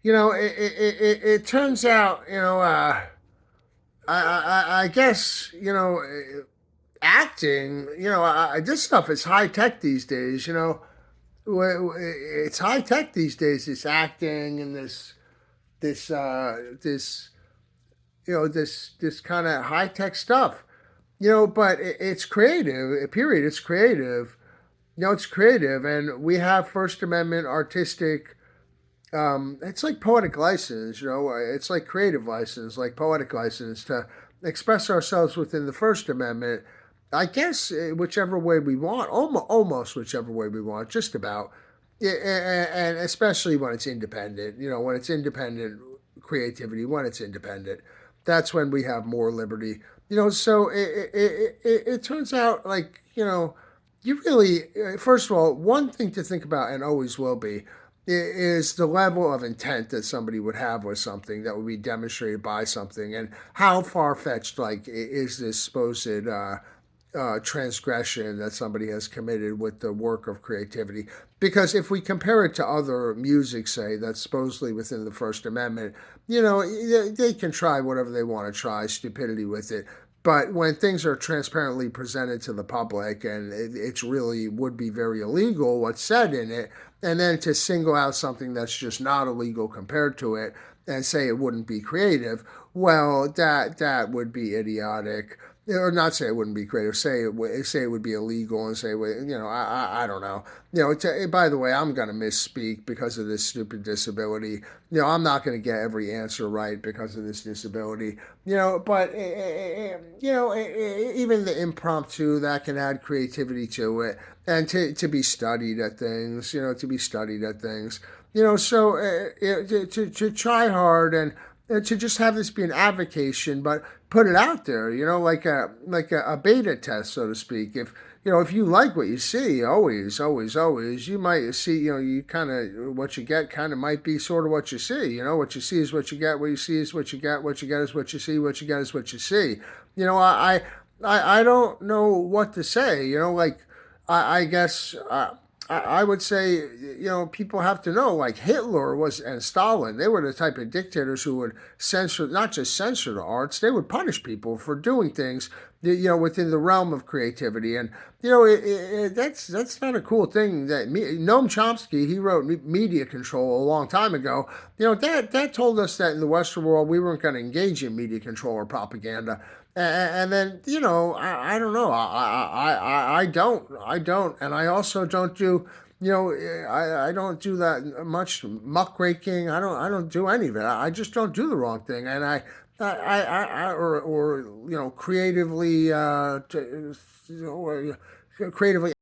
It turns out, I guess, acting, this stuff is high tech these days. It's high tech these days. This acting and this, this kind of high tech stuff. But it's creative. Period. It's creative. It's creative, and we have First Amendment artistic. It's like poetic license, it's like creative license, like poetic license to express ourselves within the First Amendment. I guess whichever way we want, almost whichever way we want, just about. Yeah, and especially when it's independent, when it's independent creativity, when it's independent, that's when we have more liberty. So it turns out like, you really, first of all, one thing to think about and always will be is the level of intent that somebody would have with something that would be demonstrated by something, and how far fetched like is this supposed transgression that somebody has committed with the work of creativity. Because if we compare it to other music, say, that's supposedly within the First Amendment, they can try whatever they want to try, stupidity with it. But when things are transparently presented to the public and it's really would be very illegal what's said in it, and then to single out something that's just not illegal compared to it and say it wouldn't be creative, well, that would be idiotic. Or not say it wouldn't be creative. Say it would be illegal, and say, well, I don't know. By the way, I'm gonna misspeak because of this stupid disability. I'm not gonna get every answer right because of this disability. But even the impromptu that can add creativity to it, and to be studied at things. To be studied at things. So to try hard and to just have this be an avocation, but put it out there, like a beta test, so to speak. If you like what you see, always, you might see, you kind of what you get kind of might be sort of what you see. What you see is what you get. What you see is what you get. What you get is what you see. What you get is what you see. I don't know what to say. I guess. I would say, people have to know, like Hitler was and Stalin, they were the type of dictators who would censor, not just censor the arts, they would punish people for doing things, within the realm of creativity. And, that's not a cool thing that Noam Chomsky, he wrote Media Control a long time ago. That told us that in the Western world, we weren't going to engage in media control or propaganda. And then, I don't know. I don't, and I also don't do, I don't do that much muckraking. I don't do any of it. I just don't do the wrong thing, and or creatively, creatively